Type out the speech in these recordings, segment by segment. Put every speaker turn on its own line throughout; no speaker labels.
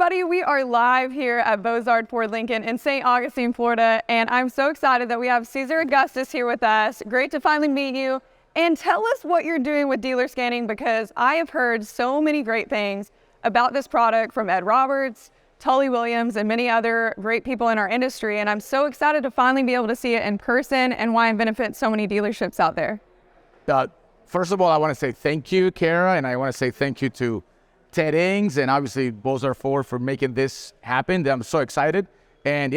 everybody. We are live here at Bozard Ford Lincoln in St. Augustine, Florida, and I'm so excited that we have Cesar Augustus here with us. Great to finally meet you. And tell us what you're doing with dealer scanning, because I have heard so many great things about this product from Ed Roberts, Tully Williams, and many other great people in our industry. And I'm so excited to finally be able to see it in person and why it benefits so many dealerships out there.
First of all, I want to say thank you, Kara, and I want to say thank you to Ted Ings and obviously Bozard Ford for making this happen. I'm so excited. And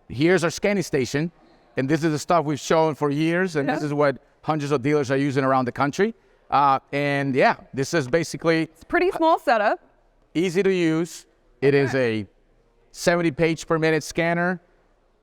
here's our scanning station. And this is the stuff we've shown for years. And this is what hundreds of dealers are using around the country. This is basically...
It's a pretty small setup.
Easy to use. It is a 70 page per minute scanner,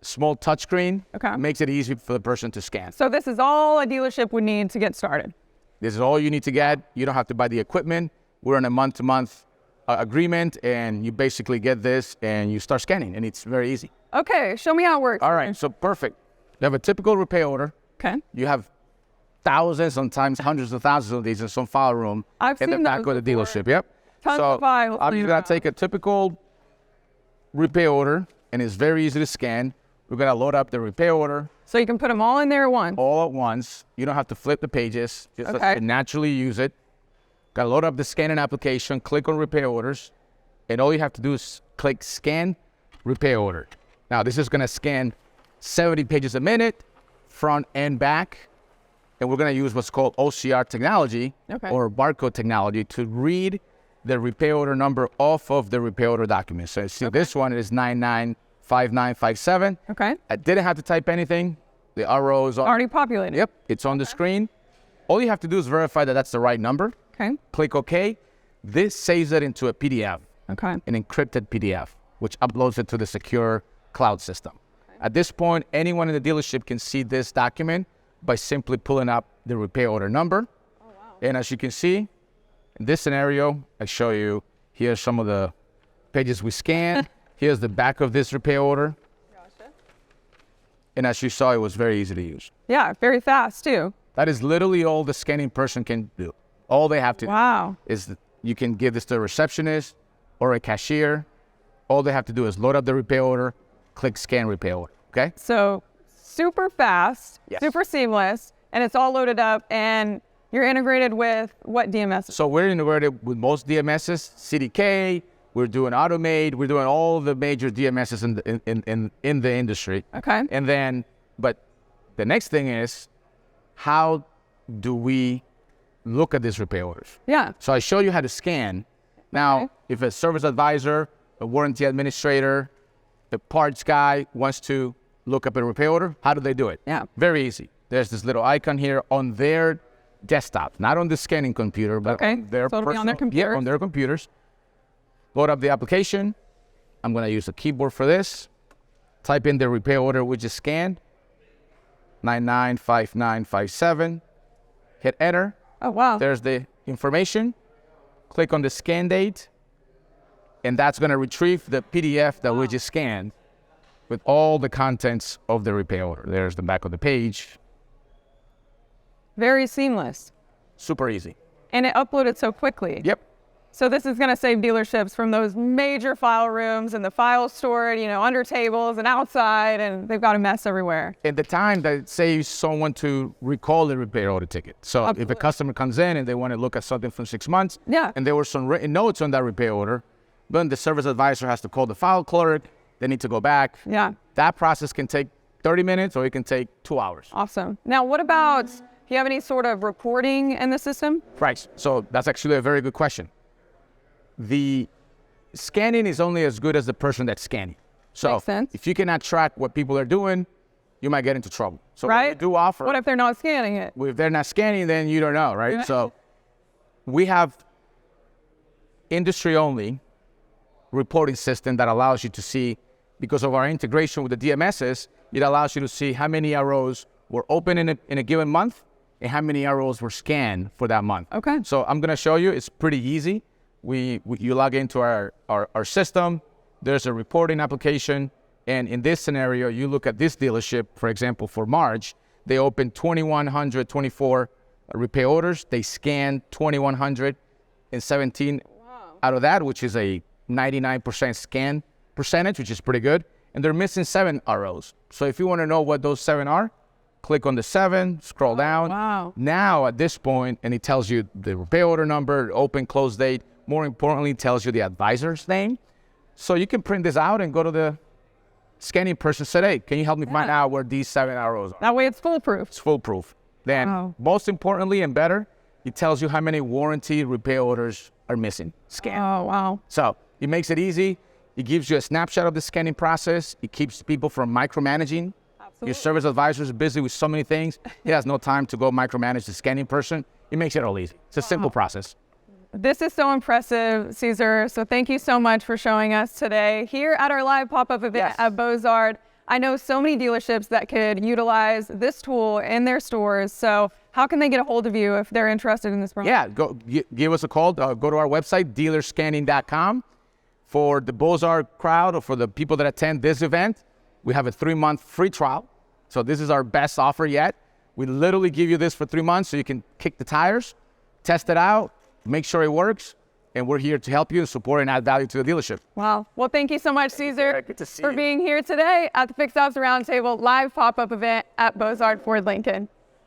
small touchscreen.
Okay.
Makes it easy for the person to scan.
So this is all a dealership would need to get started.
This is all you need to get. You don't have to buy the equipment. We're on a month-to-month agreement, and you basically get this and you start scanning, and it's very easy.
Okay, show me how it works.
All right, so perfect. You have a typical repair order.
Okay.
You have thousands, sometimes hundreds of thousands of these in some file room in the back of the dealership. Yep.
Tons of files.
I'm just gonna take a typical repair order, and it's very easy to scan. We're gonna load up the repair order.
So you can put them all in there at once.
All at once. You don't have to flip the pages. Just naturally use it. Got to load up the scanning application, click on repair orders, and all you have to do is click scan repair order. Now this is going to scan 70 pages a minute, front and back, and we're going to use what's called OCR technology or barcode technology to read the repair order number off of the repair order document. So see this one is 995957.
Okay.
I didn't have to type anything. The arrow is
already populated.
Yep, it's on the screen. All you have to do is verify that that's the right number.
Okay.
Click OK. This saves it into a PDF, an encrypted PDF, which uploads it to the secure cloud system. At this point, anyone in the dealership can see this document by simply pulling up the repair order number. Oh, wow. And as you can see, in this scenario, I show you, here's some of the pages we scanned. Here's the back of this repair order. Gotcha. And as you saw, it was very easy to use.
Yeah, very fast too.
That is literally all the scanning person can do. All they have to do is you can give this to a receptionist or a cashier. All they have to do is load up the repair order, click scan repair order, okay?
So super fast, super seamless, and it's all loaded up, and you're integrated with what DMS?
So we're integrated with most DMSs, CDK, we're doing Automate, we're doing all the major DMSs in the industry.
Okay.
And then, but the next thing is, how do we look at these repair orders?
Yeah.
So I show you how to scan. Now, if a service advisor, a warranty administrator, the parts guy wants to look up a repair order, how do they do it?
Yeah.
Very easy. There's this little icon here on their desktop, not on the scanning computer, but on their
on their computer.
Yeah, on their computers. Load up the application. I'm going to use the keyboard for this. Type in the repair order we just scanned, 995957. Hit enter.
Oh, wow.
There's the information. Click on the scan date, and that's going to retrieve the PDF that we just scanned with all the contents of the repair order. There's the back of the page.
Very seamless.
Super easy.
And it uploaded so quickly.
Yep.
So this is going to save dealerships from those major file rooms and the files stored, under tables and outside, and they've got a mess everywhere.
And the time that it saves someone to recall the repair order ticket. So if a customer comes in and they want to look at something from 6 months, and there were some written notes on that repair order, then the service advisor has to call the file clerk. They need to go back.
Yeah.
That process can take 30 minutes or it can take 2 hours.
Awesome. Now, what about, do you have any sort of reporting in the system?
Right. So that's actually a very good question. The scanning is only as good as the person that's scanning. So
Makes sense.
If you cannot track what people are doing, you might get into trouble. So
right?
we do offer.
What if they're not scanning it?
If they're not scanning, then you don't know, right? So we have industry-only reporting system that allows you to see, because of our integration with the DMSs, it allows you to see how many ROs were open in a given month and how many ROs were scanned for that month.
Okay.
So I'm going to show you. It's pretty easy. You log into our system. There's a reporting application. And in this scenario, you look at this dealership, for example, for March, they opened 2,124 repair orders. They scanned 2,117 out of that, which is a 99% scan percentage, which is pretty good. And they're missing 7 ROs. So if you want to know what those 7 are, click on the 7, scroll down.
Wow.
Now at this point, and it tells you the repair order number, open, close date. More importantly, it tells you the advisor's name. So you can print this out and go to the scanning person and say, hey, can you help me find out where these 7 ROs are?
That way it's foolproof.
It's foolproof. Then, most importantly and better, it tells you how many warranty repair orders are missing. Scan.
Oh, wow.
So it makes it easy. It gives you a snapshot of the scanning process. It keeps people from micromanaging.
Absolutely.
Your service advisor is busy with so many things. He has no time to go micromanage the scanning person. It makes it all easy. It's a simple process.
This is so impressive, Cesar. So thank you so much for showing us today here at our live pop-up event at Bozard. I know so many dealerships that could utilize this tool in their stores. So how can they get a hold of you if they're interested in this program?
Yeah, give us a call. Go to our website, dealerscanning.com. For the Bozard crowd or for the people that attend this event, we have a 3-month free trial. So this is our best offer yet. We literally give you this for 3 months so you can kick the tires, test it out, make sure it works, and we're here to help you and support and add value to the dealership.
Wow. Well, thank you so much, Cesar,
Good to see
for
you.
being here today at the Fixed Ops Roundtable live pop-up event at Bozard Ford Lincoln.